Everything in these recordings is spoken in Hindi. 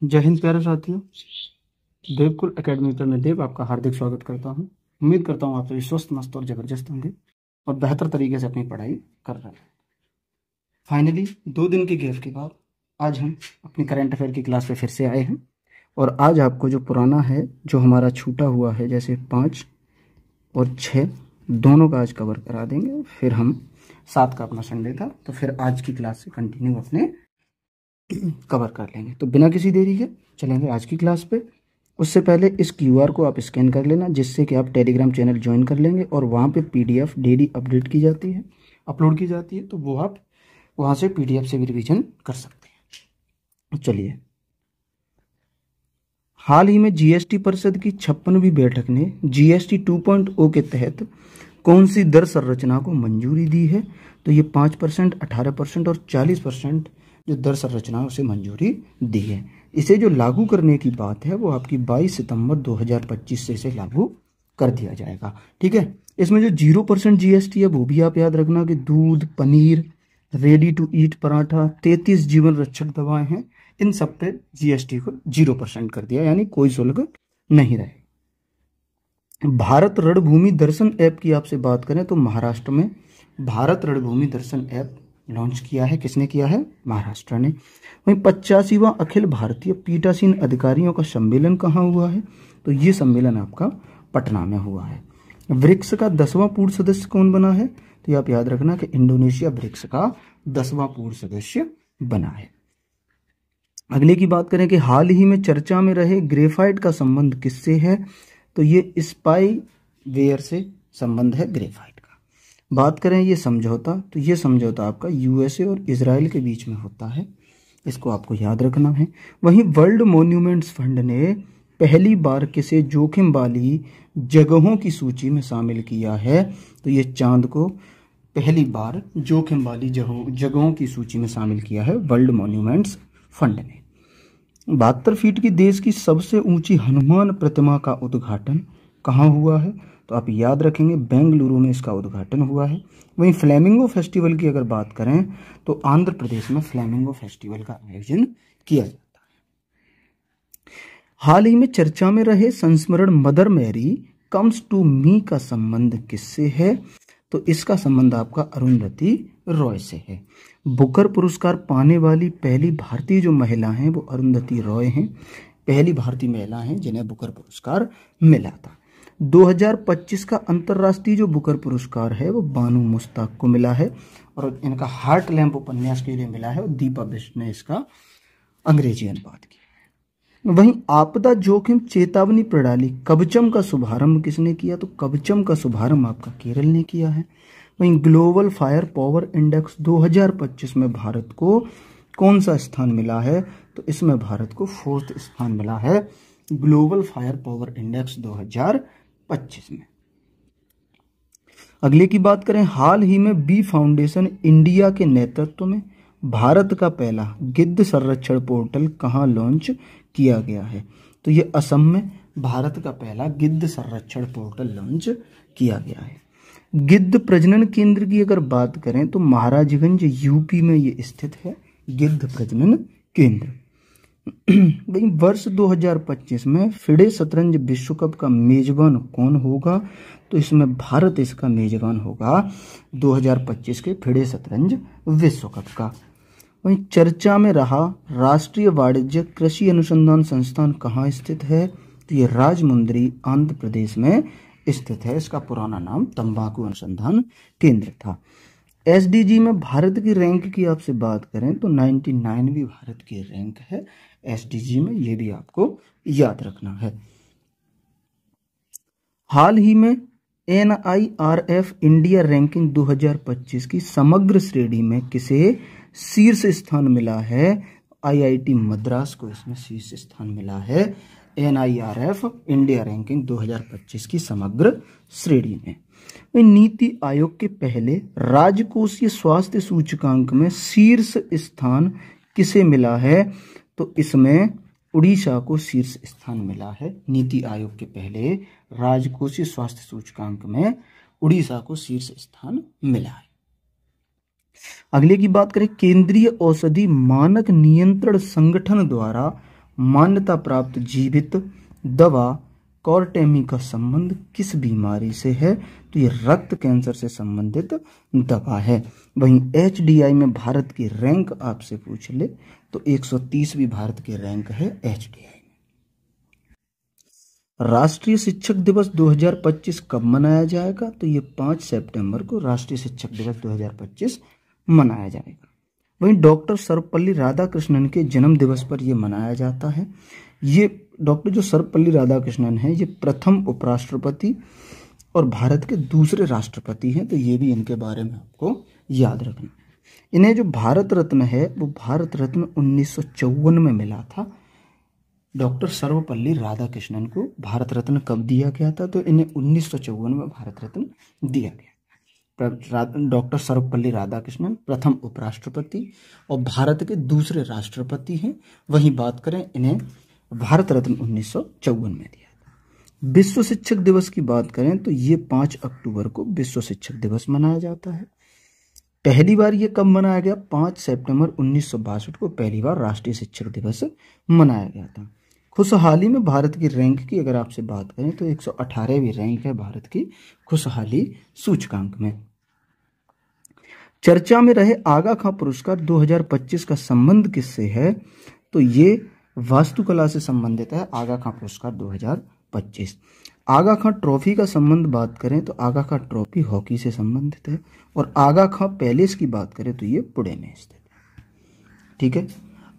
जय हिंद प्यारे साथियों। देवकुल एकेडमी पर मैं देव आपका हार्दिक स्वागत करता हूं। उम्मीद करता हूं आप सभी स्वस्थ मस्त और जबरदस्त होंगे और बेहतर तरीके से अपनी पढ़ाई कर रहे हैं। फाइनली 2 दिन के गैप के बाद आज हम अपनी करंट अफेयर की क्लास पे फिर से आए हैं और आज आपको जो पुराना है, जो हमारा छूटा हुआ है, जैसे 5 और 6 दोनों का आज कवर करा देंगे। फिर हम 7 का अपना संडे था, तो फिर आज की क्लास से कंटिन्यू अपने कवर कर लेंगे। तो बिना किसी देरी के चलेंगे आज की क्लास पे। उससे पहले इस क्यूआर को आप स्कैन कर लेना, जिससे कि आप टेलीग्राम चैनल ज्वाइन कर लेंगे और वहाँ पे पीडीएफ डेली अपडेट की जाती है, अपलोड की जाती है, तो वो आप वहाँ से पीडीएफ से भी रिवीजन कर सकते हैं। चलिए, हाल ही में जीएसटी परिषद की 56वीं बैठक ने जीएसटी 2.0 के तहत कौन सी दर संरचना को मंजूरी दी है? तो ये 5%, 18% और 40% जो दर संरचना उसे मंजूरी दी है। इसे जो लागू करने की बात है वो आपकी 22 सितंबर 2025 से इसे लागू कर दिया जाएगा। ठीक है, इसमें जो 0% जीएसटी है वो भी आप याद रखना कि दूध, पनीर, रेडी टू ईट पराठा, 33 जीवन रक्षक दवाएं हैं, इन सब पे जीएसटी को 0% कर दिया, यानी कोई शुल्क नहीं रहे। भारत रणभूमि दर्शन ऐप की आपसे बात करें तो महाराष्ट्र में भारत रणभूमि दर्शन ऐप लॉन्च किया है। किसने किया है? महाराष्ट्र ने। वहीं 85वां अखिल भारतीय पीठासीन अधिकारियों का सम्मेलन कहाँ हुआ है? तो ये सम्मेलन आपका पटना में हुआ है। ब्रिक्स का 10वां पूर्ण सदस्य कौन बना है? तो ये आप याद रखना कि इंडोनेशिया ब्रिक्स का 10वां पूर्ण सदस्य बना है। अगले की बात करें कि हाल ही में चर्चा में रहे ग्रेफाइट का संबंध किससे है? तो ये स्पाईवेयर से संबंध है ग्रेफाइट का। बात करें ये समझौता, तो ये समझौता आपका यूएसए और इजराइल के बीच में होता है, इसको आपको याद रखना है। वहीं वर्ल्ड मॉन्यूमेंट्स फंड ने पहली बार किसे जोखिम वाली जगहों की सूची में शामिल किया है? तो ये चांद को पहली बार जोखिम वाली जगहों की सूची में शामिल किया है वर्ल्ड मॉन्यूमेंट्स फंड ने। 72 फीट की देश की सबसे ऊंची हनुमान प्रतिमा का उद्घाटन कहाँ हुआ है? तो आप याद रखेंगे बेंगलुरु में इसका उद्घाटन हुआ है। वहीं फ्लैमिंगो फेस्टिवल की अगर बात करें तो आंध्र प्रदेश में फ्लैमिंगो फेस्टिवल का आयोजन किया जाता है। हाल ही में चर्चा में रहे संस्मरण Mother Mary comes to me का संबंध किससे है? तो इसका संबंध आपका अरुंधति रॉय से है। बुकर पुरस्कार पाने वाली पहली भारतीय जो महिला हैं वो अरुंधति रॉय हैं। पहली भारतीय महिला हैं जिन्हें बुकर पुरस्कार मिला था। 2025 का अंतर्राष्ट्रीय जो बुकर पुरस्कार है वो बानू मुश्ताक को मिला है और इनका हार्ट लैम्प उपन्यास के लिए मिला है और दीपा बिष्ट ने इसका अंग्रेजी अनुवाद किया है। वहीं आपदा जोखिम चेतावनी प्रणाली कवचम का शुभारंभ किसने किया? तो कवचम का शुभारंभ आपका केरल ने किया है। वहीं ग्लोबल फायर पावर इंडेक्स 2025 में भारत को कौन सा स्थान मिला है? तो इसमें भारत को 4th स्थान मिला है ग्लोबल फायर पावर इंडेक्स 2025 में। अगले की बात करें, हाल ही में बी फाउंडेशन इंडिया के नेतृत्व में भारत का पहला गिद्ध संरक्षण पोर्टल कहाँ लॉन्च किया गया है? तो ये असम में भारत का पहला गिद्ध संरक्षण पोर्टल लॉन्च किया गया है। गिद्ध प्रजनन केंद्र की अगर बात करें तो महाराजगंज यूपी में ये स्थित है गिद्ध प्रजनन केंद्र। वहीं वर्ष 2025 में फिडे शतरंज विश्व कप का मेजबान कौन होगा? तो इसमें भारत इसका मेजबान होगा 2025 के फिडे शतरंज विश्व कप का। वहीं चर्चा में रहा राष्ट्रीय वाणिज्य कृषि अनुसंधान संस्थान कहाँ स्थित है? तो ये राजमुंद्री आंध्र प्रदेश में स्थित है। इसका पुराना नाम तंबाकू अनुसंधान केंद्र था। एसडीजी में भारत की रैंक की आपसे बात करें तो 99वीं भारत की रैंक है एसडीजी में, ये भी आपको याद रखना है। हाल ही में एनआईआरएफ इंडिया रैंकिंग 2025 की समग्र श्रेणी में किसे शीर्ष स्थान मिला है? आईआईटी मद्रास को इसमें शीर्ष स्थान मिला है एनआईआरएफ इंडिया रैंकिंग 2025 की समग्र श्रेणी में। नीति आयोग के पहले राजकोषीय स्वास्थ्य सूचकांक में शीर्ष स्थान किसे मिला है? तो इसमें उड़ीसा को शीर्ष स्थान मिला है। नीति आयोग के पहले राजकोषीय स्वास्थ्य सूचकांक में उड़ीसा को शीर्ष स्थान मिला है। अगले की बात करें, केंद्रीय औषधि मानक नियंत्रण संगठन द्वारा मान्यता प्राप्त जीवित दवा कॉर्टेमी का संबंध किस बीमारी से है? तो ये रक्त कैंसर से संबंधित दवा है। वहीं HDI में भारत की रैंक आपसे पूछ ले तो 130वीं भारत की रैंक है HDI में। राष्ट्रीय शिक्षक दिवस 2025 कब मनाया जाएगा? तो ये 5 सितंबर को राष्ट्रीय शिक्षक दिवस 2025 मनाया जाएगा। वहीं डॉक्टर सर्वपल्ली राधाकृष्णन के जन्म दिवस पर यह मनाया जाता है। ये डॉक्टर जो सर्वपल्ली राधाकृष्णन हैं ये प्रथम उपराष्ट्रपति और भारत के दूसरे राष्ट्रपति हैं, तो ये भी इनके बारे में आपको याद रखना। इन्हें जो भारत रत्न है वो भारत रत्न 1954 में मिला था। डॉक्टर सर्वपल्ली राधाकृष्णन को भारत रत्न कब दिया गया था? तो इन्हें 1954 में भारत रत्न दिया गया। डॉक्टर सर्वपल्ली राधाकृष्णन प्रथम उपराष्ट्रपति और भारत के दूसरे राष्ट्रपति हैं। वहीं बात करें इन्हें भारत रत्न 1954 में दिया था। विश्व शिक्षक दिवस की बात करें तो ये 5 अक्टूबर को विश्व शिक्षक दिवस मनाया जाता है। पहली बार ये कब मनाया गया? 5 सितंबर 1962 को पहली बार राष्ट्रीय शिक्षक दिवस मनाया गया था। खुशहाली में भारत की रैंक की अगर आपसे बात करें तो 118वीं रैंक है भारत की खुशहाली सूचकांक में। चर्चा में रहे आगा खां पुरस्कार 2025 का संबंध किससे है? तो ये वास्तुकला से संबंधित है। आगा खां पुरस्कार 2025। आगा खां ट्रॉफी का संबंध बात करें तो आगा खां ट्रॉफी हॉकी से संबंधित है। और आगा खां पैलेस की बात करें तो ये पुणे में स्थित है। ठीक है,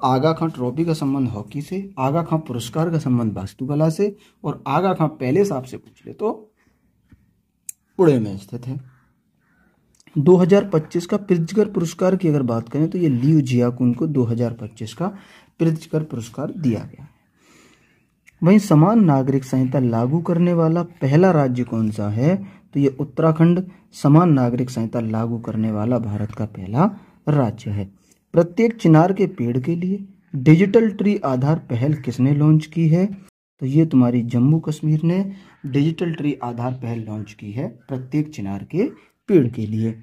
आगा खां ट्रॉफी का संबंध हॉकी से, आगा खां पुरस्कार का संबंध वास्तुकला से, और आगा खां पैलेस आपसे पूछ ले तो पुणे में स्थित है। 2025 का प्रित्जकर पुरस्कार की अगर बात करें तो ये लियू जियाकुन को 2025 का प्रित्जकर पुरस्कार दिया गया है। वहीं समान नागरिक संहिता लागू करने वाला पहला राज्य कौन सा है? तो ये उत्तराखंड समान नागरिक संहिता लागू करने वाला भारत का पहला राज्य है। प्रत्येक चिनार के पेड़ के लिए डिजिटल ट्री आधार पहल किसने लॉन्च की है? तो ये तुम्हारी जम्मू कश्मीर ने डिजिटल ट्री आधार पहल लॉन्च की है प्रत्येक चिनार के पेड़ के लिए।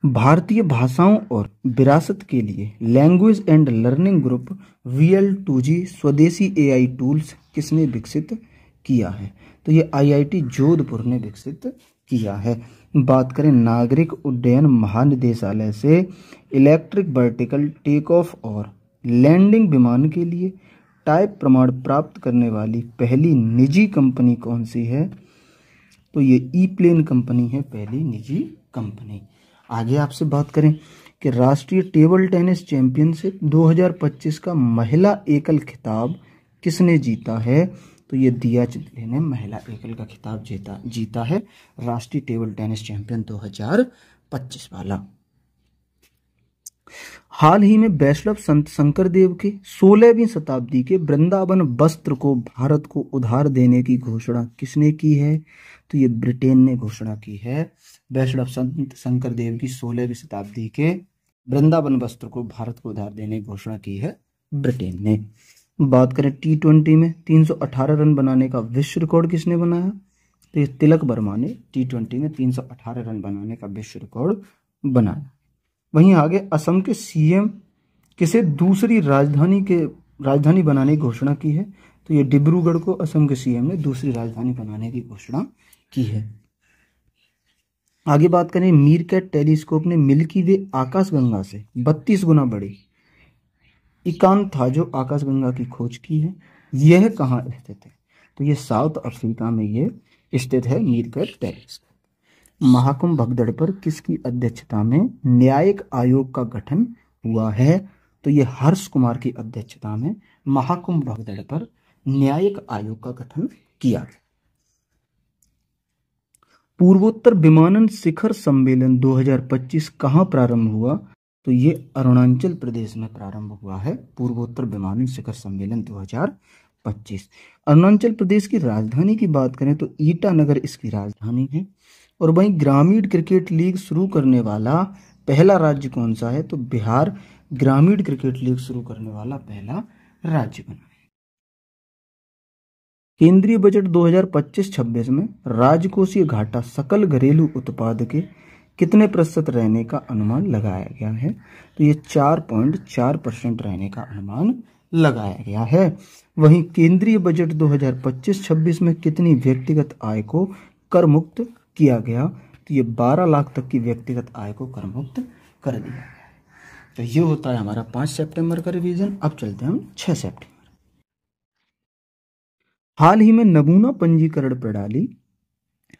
भारतीय भाषाओं और विरासत के लिए language and learning group VL2G स्वदेशी AI टूल्स किसने विकसित किया है? तो ये IIT जोधपुर ने विकसित किया है। बात करें नागरिक उड्डयन महानिदेशालय से इलेक्ट्रिक वर्टिकल टेक ऑफ और लैंडिंग विमान के लिए टाइप प्रमाण प्राप्त करने वाली पहली निजी कंपनी कौन सी है? तो ये E-प्लेन कंपनी है पहली निजी कंपनी। आगे आपसे बात करें कि राष्ट्रीय टेबल टेनिस चैंपियनशिप 2025 का महिला एकल खिताब किसने जीता है? तो ये दिया चितले ने महिला एकल का खिताब जीता है, राष्ट्रीय टेबल टेनिस चैंपियन 2025 वाला। हाल ही में वैष्णव संत शंकरदेव के 16वीं शताब्दी के वृंदावन वस्त्र को भारत को उधार देने की घोषणा किसने की है? तो ये ब्रिटेन ने घोषणा की है। वैष्णव संत शंकरदेव की 16वीं शताब्दी के वृंदावन वस्त्र को भारत को उधार देने की घोषणा की है ब्रिटेन ने। बात करें T20 में 318 रन बनाने का विश्व रिकॉर्ड किसने बनाया? तो ये तिलक वर्मा ने T20 में 318 रन बनाने का विश्व रिकॉर्ड बनाया। वहीं आगे असम के CM किसे दूसरी राजधानी बनाने की घोषणा की है? तो ये डिब्रूगढ़ को असम के CM ने दूसरी राजधानी बनाने की घोषणा की है। आगे बात करें मीरकैट टेलीस्कोप ने मिल्की वे आकाशगंगा से 32 गुना बड़ी इकान था जो आकाशगंगा की खोज की है। यह कहाँ स्थित है? तो ये साउथ अफ्रीका में ये स्थित है मीरकैट टेलीस्कोप। महाकुंभ भगदड़ पर किसकी अध्यक्षता में न्यायिक आयोग का गठन हुआ है? तो ये हर्ष कुमार की अध्यक्षता में महाकुंभ भगदड़ पर न्यायिक आयोग का गठन किया गया। पूर्वोत्तर विमानन शिखर सम्मेलन 2025 कहाँ प्रारंभ हुआ? तो ये अरुणाचल प्रदेश में प्रारंभ हुआ है पूर्वोत्तर विमानन शिखर सम्मेलन 2025। अरुणाचल प्रदेश की राजधानी की बात करें तो ईटानगर इसकी राजधानी है। और वहीं ग्रामीण क्रिकेट लीग शुरू करने वाला पहला राज्य कौन सा है? तो बिहार ग्रामीण क्रिकेट लीग शुरू करने वाला पहला राज्य बना है। केंद्रीय बजट 2025-26 में राजकोषीय घाटा सकल घरेलू उत्पाद के कितने प्रतिशत रहने का अनुमान लगाया गया है? तो ये 4.4% रहने का अनुमान लगाया गया है। वहीं केंद्रीय बजट 2025-26 में कितनी व्यक्तिगत आय को कर मुक्त किया गया? तो ये 12 लाख तक की व्यक्तिगत आय को कर मुक्त कर दिया गया है। तो ये होता है हमारा 5 सितंबर का रिवीजन। अब चलते हैं हम 6 सितंबर। हाल ही में नमूना पंजीकरण प्रणाली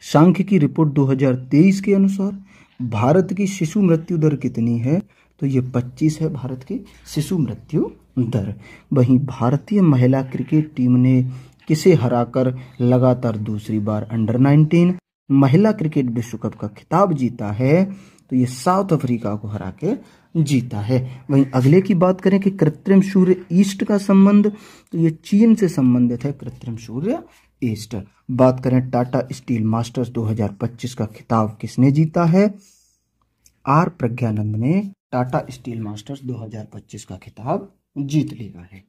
सांख्यिकी रिपोर्ट 2023 के अनुसार भारत की शिशु मृत्यु दर कितनी है? तो ये 25 है भारत की शिशु मृत्यु दर। वहीं भारतीय महिला क्रिकेट टीम ने किसे हराकर लगातार दूसरी बार अंडर 19 महिला क्रिकेट विश्व कप का खिताब जीता है? तो ये साउथ अफ्रीका को हरा के जीता है। वहीं अगले की बात करें कि कृत्रिम सूर्य ईस्ट का संबंध, तो ये चीन से संबंधित है कृत्रिम सूर्य ईस्ट। बात करें टाटा स्टील मास्टर्स 2025 का खिताब किसने जीता है? आर प्रज्ञानंद ने टाटा स्टील मास्टर्स 2025 का खिताब जीत लिया है।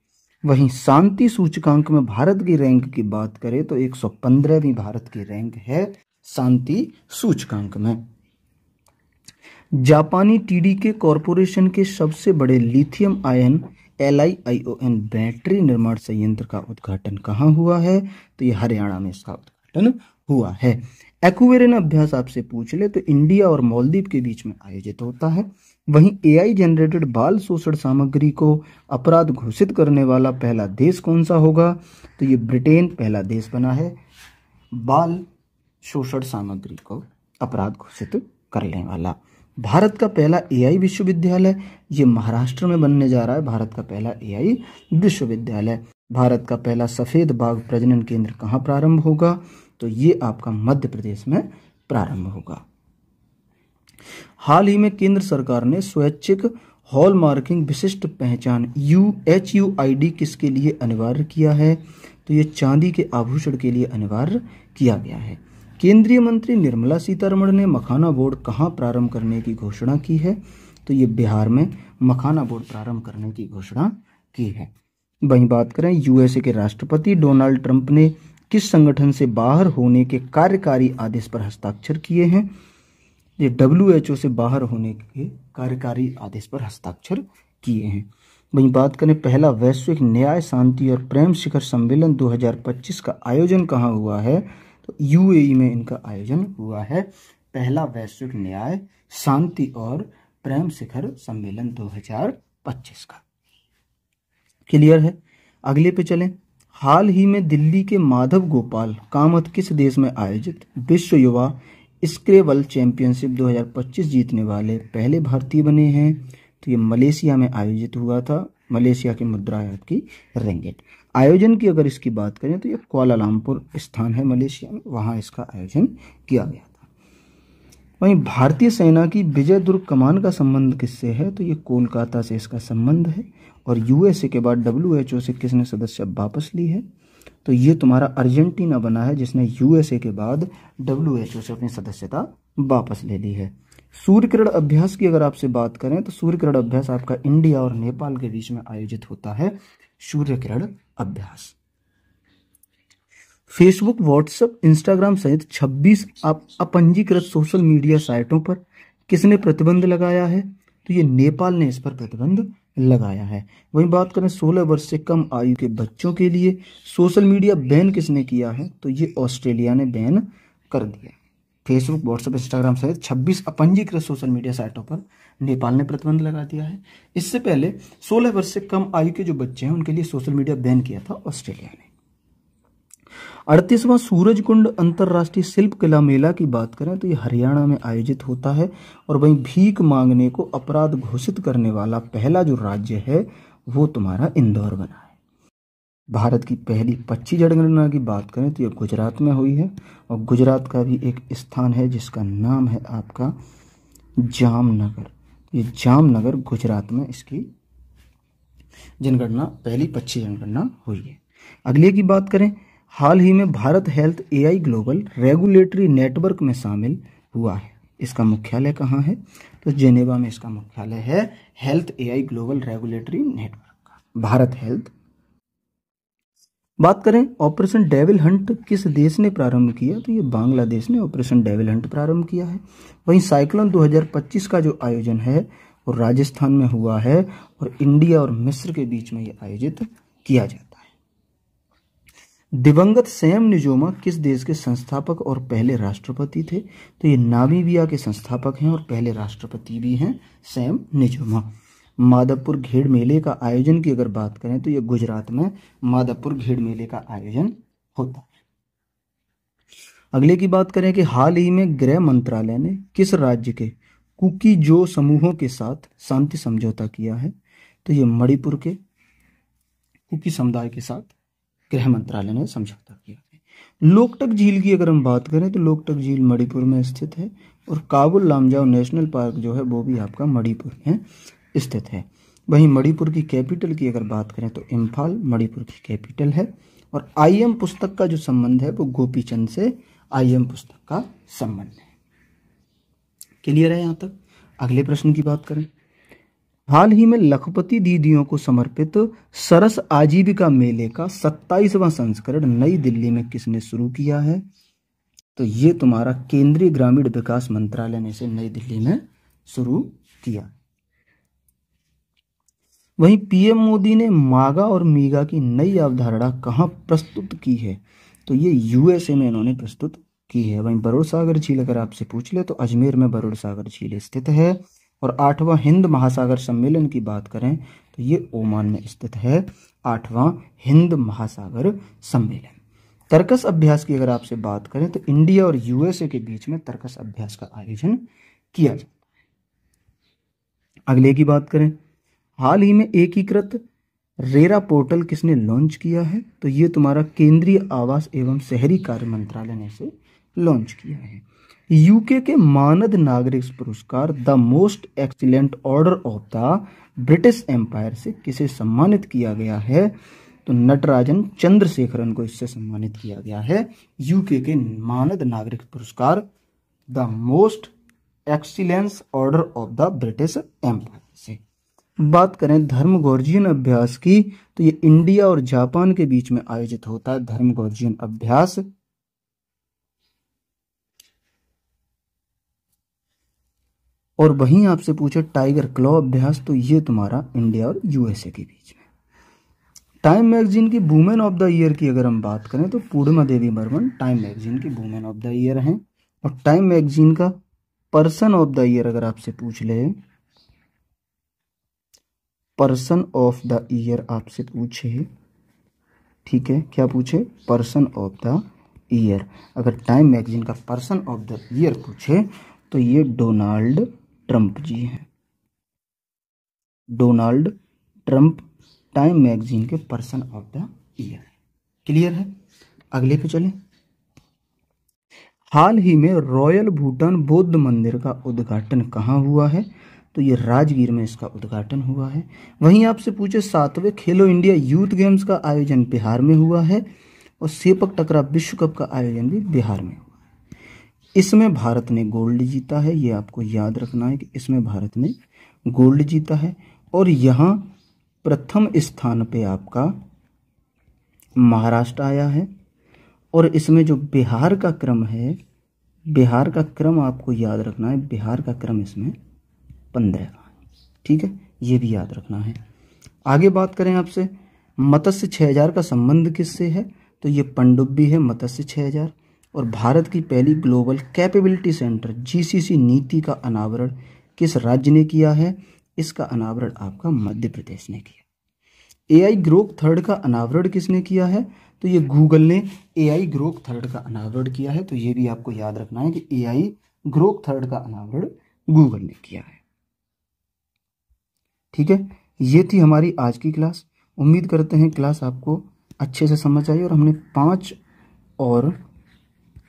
वहीं शांति सूचकांक में भारत की रैंक की बात करें तो 115वीं भारत की रैंक है शांति सूचकांक में। जापानी टीडीके कॉरपोरेशन के सबसे बड़े लिथियम आयन LiION बैटरी निर्माण संयंत्र का उद्घाटन कहाँ हुआ है? तो ये हरियाणा में इसका उद्घाटन हुआ है। एक्वेरियन अभ्यास आपसे पूछ ले तो इंडिया और मालदीव के बीच में आयोजित होता है। वहीं AI जनरेटेड बाल शोषण सामग्री को अपराध घोषित करने वाला पहला देश कौन सा होगा? तो ये ब्रिटेन पहला देश बना है बाल शोषण सामग्री को अपराध घोषित करने वाला। भारत का पहला AI विश्वविद्यालय ये महाराष्ट्र में बनने जा रहा है। भारत का पहला AI विश्वविद्यालय। भारत का पहला सफेद बाघ प्रजनन केंद्र कहाँ प्रारंभ होगा? तो ये आपका मध्य प्रदेश में प्रारंभ होगा। हाल ही में केंद्र सरकार ने स्वैच्छिक हॉलमार्किंग विशिष्ट पहचान HUID किसके लिए अनिवार्य किया है? तो ये चांदी के आभूषण के लिए अनिवार्य किया गया है। केंद्रीय मंत्री निर्मला सीतारमण ने मखाना बोर्ड कहाँ प्रारंभ करने की घोषणा की है? तो ये बिहार में मखाना बोर्ड प्रारंभ करने की घोषणा की है। वहीं बात करें USA के राष्ट्रपति डोनाल्ड ट्रंप ने किस संगठन से बाहर होने के कार्यकारी आदेश पर हस्ताक्षर किए हैं? ये WHO से बाहर होने के कार्यकारी आदेश पर हस्ताक्षर किए हैं। वहीं बात करें पहला वैश्विक न्याय शांति और प्रेम शिखर सम्मेलन 2025 का आयोजन कहाँ हुआ है? तो UAE में इनका आयोजन हुआ है। पहला वैश्विक न्याय शांति और प्रेम शिखर सम्मेलन 2025 का। क्लियर है? अगले पे चलें। हाल ही में दिल्ली के माधव गोपाल कामत किस देश में आयोजित विश्व युवा स्क्रेबल चैंपियनशिप 2025 जीतने वाले पहले भारतीय बने हैं? तो ये मलेशिया में आयोजित हुआ था। मलेशिया की मुद्रा है आपकी रिंगिट। आयोजन की अगर इसकी बात करें तो ये कुआलालंपुर स्थान है मलेशिया में, वहाँ इसका आयोजन किया गया था। वहीं भारतीय सेना की विजय दुर्ग कमान का संबंध किससे है? तो ये कोलकाता से इसका संबंध है। और USA के बाद WHO से किसने सदस्य वापस ली है? तो ये तुम्हारा अर्जेंटीना बना है जिसने USA के बाद WHO से अपनी सदस्यता वापस ले ली है। सूर्य किरण अभ्यास की अगर आपसे बात करें तो सूर्य किरण अभ्यास आपका इंडिया और नेपाल के बीच में आयोजित होता है सूर्य किरण अभ्यास। फेसबुक, व्हाट्सएप, इंस्टाग्राम सहित 26 अपंजीकृत सोशल मीडिया साइटों पर किसने प्रतिबंध लगाया है? तो ये नेपाल ने इस पर प्रतिबंध लगाया है। वहीं बात करें 16 वर्ष से कम आयु के बच्चों के लिए सोशल मीडिया बैन किसने किया है? तो ये ऑस्ट्रेलिया ने बैन कर दिया। फेसबुक, व्हाट्सएप, इंस्टाग्राम सहित 26 अपंजीकृत सोशल मीडिया साइटों पर नेपाल ने प्रतिबंध लगा दिया है। इससे पहले 16 वर्ष से कम आयु के जो बच्चे हैं उनके लिए सोशल मीडिया बैन किया था ऑस्ट्रेलिया ने। 38वां सूरजकुंड अंतर्राष्ट्रीय शिल्प कला मेला की बात करें तो ये हरियाणा में आयोजित होता है। और वहीं भीख मांगने को अपराध घोषित करने वाला पहला जो राज्य है वो तुम्हारा इंदौर बना है। भारत की पहली पक्षी जनगणना की बात करें तो ये गुजरात में हुई है। और गुजरात का भी एक स्थान है जिसका नाम है आपका जामनगर। ये जामनगर गुजरात में इसकी जनगणना पहली पक्षी जनगणना हुई है। अगले की बात करें, हाल ही में Bharat health AI global regulatory network में शामिल हुआ है। इसका मुख्यालय कहाँ है? तो जेनेवा में इसका मुख्यालय है health AI global regulatory network का, भारत हेल्थ। बात करें ऑपरेशन डेविल हंट किस देश ने प्रारंभ किया? तो ये बांग्लादेश ने ऑपरेशन डेविल हंट प्रारंभ किया है। वहीं साइक्लोन 2025 का जो आयोजन है और राजस्थान में हुआ है, और इंडिया और मिस्र के बीच में ये आयोजित किया जाता है। दिवंगत सैम निजोमा किस देश के संस्थापक और पहले राष्ट्रपति थे? तो ये नामीबिया के संस्थापक हैं और पहले राष्ट्रपति भी हैं सैम निजोमा। माधवपुर घेड़ मेले का आयोजन की अगर बात करें तो ये गुजरात में माधवपुर घेड़ मेले का आयोजन होता है। अगले की बात करें कि हाल ही में गृह मंत्रालय ने किस राज्य के कुकी जो समूहों के साथ शांति समझौता किया है? तो ये मणिपुर के कुकी समुदाय के साथ गृह मंत्रालय ने समझौता किया है। लोकटक झील की अगर हम बात करें तो लोकटक झील मणिपुर में स्थित है, और काबुल लामजाओ नेशनल पार्क जो है वो भी आपका मणिपुर में स्थित है। वहीं मणिपुर की कैपिटल की अगर बात करें तो इम्फाल मणिपुर की कैपिटल है। और आईएम पुस्तक का जो संबंध है वो गोपीचंद से आईएम पुस्तक का संबंध है। क्लियर है यहाँ तक? अगले प्रश्न की बात करें। हाल ही में लखपति दीदियों को समर्पित सरस आजीविका मेले का 27वां संस्करण नई दिल्ली में किसने शुरू किया है? तो ये तुम्हारा केंद्रीय ग्रामीण विकास मंत्रालय ने इसे नई दिल्ली में शुरू किया। वहीं पीएम मोदी ने मागा और मीगा की नई अवधारणा कहाँ प्रस्तुत की है? तो ये यूएसए में इन्होंने प्रस्तुत की है। वहीं बरोड़ सागर झील अगर आपसे पूछ ले तो अजमेर में बरोड़ सागर झील स्थित है। और 8वां हिंद महासागर सम्मेलन की बात करें तो ये ओमान में स्थित है, 8वां हिंद महासागर सम्मेलन। तर्कस अभ्यास की अगर आपसे बात करें तो इंडिया और यूएसए के बीच में तर्कस अभ्यास का आयोजन किया जाता है। अगले की बात करें, हाल ही में एकीकृत रेरा पोर्टल किसने लॉन्च किया है? तो ये तुम्हारा केंद्रीय आवास एवं शहरी कार्य मंत्रालय ने इसे लॉन्च किया है। यूके के मानद नागरिक पुरस्कार the Most Excellent Order of the British Empire से किसे सम्मानित किया गया है? तो नटराजन चंद्रशेखरन को इससे सम्मानित किया गया है। यूके के मानद नागरिक पुरस्कार the Most Excellence Order of the British Empire से। बात करें धर्म गॉर्जियन अभ्यास की तो ये इंडिया और जापान के बीच में आयोजित होता है धर्म गॉर्जियन अभ्यास। और वहीं आपसे पूछे टाइगर क्लॉ अभ्यास तो ये तुम्हारा इंडिया और यूएसए के बीच में। टाइम मैगजीन की वुमेन ऑफ द ईयर की अगर हम बात करें तो पूर्णिमा देवी बर्मन टाइम मैगजीन की वुमेन ऑफ द ईयर हैं। और टाइम मैगजीन का पर्सन ऑफ द ईयर अगर आपसे पूछ ले, पर्सन ऑफ द ईयर आपसे पूछे, ठीक है, क्या पूछे? Person of the year. अगर टाइम मैगजीन का पर्सन ऑफ द ईयर पूछे तो ये डोनाल्ड ट्रंप जी हैं। डोनाल्ड ट्रंप टाइम मैगजीन के person of the year. Clear है? अगले पे चलें। हाल ही में रॉयल भूटान बौद्ध मंदिर का उद्घाटन कहाँ हुआ है? तो ये राजगीर में इसका उद्घाटन हुआ है। वहीं आपसे पूछे 7वें खेलो इंडिया यूथ गेम्स का आयोजन बिहार में हुआ है, और सेपक टकरा विश्व कप का आयोजन भी बिहार में हुआ है। इसमें भारत ने गोल्ड जीता है, ये आपको याद रखना है कि इसमें भारत ने गोल्ड जीता है। और यहाँ प्रथम स्थान पे आपका महाराष्ट्र आया है। और इसमें जो बिहार का क्रम है, बिहार का क्रम आपको याद रखना है, बिहार का क्रम इसमें 15वां, ठीक है, ये भी याद रखना है। आगे बात करें आपसे मत्स्य 6000 का संबंध किससे है? तो ये पनडुब्बी है मत्स्य 6000। और भारत की पहली ग्लोबल कैपेबिलिटी सेंटर जीसीसी नीति का अनावरण किस राज्य ने किया है? इसका अनावरण आपका मध्य प्रदेश ने किया। एआई ग्रोक थर्ड का अनावरण किसने किया है? तो ये गूगल ने एआई ग्रोक थर्ड का अनावरण किया है। तो ये भी आपको याद रखना है कि एआई ग्रोक थर्ड का अनावरण गूगल ने किया है। ठीक है, ये थी हमारी आज की क्लास। उम्मीद करते हैं क्लास आपको अच्छे से समझ आई। और हमने 5 और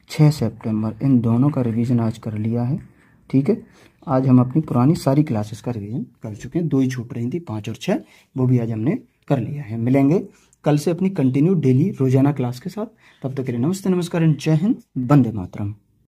6 सितंबर इन दोनों का रिवीजन आज कर लिया है। ठीक है, आज हम अपनी पुरानी सारी क्लासेस का रिवीजन कर चुके हैं। 2 ही छूट रही थी, 5 और 6, वो भी आज हमने कर लिया है। मिलेंगे कल से अपनी कंटिन्यू डेली रोजाना क्लास के साथ। तब तक के लिए नमस्ते, नमस्कार एंड जय हिंद, वंदे मातरम।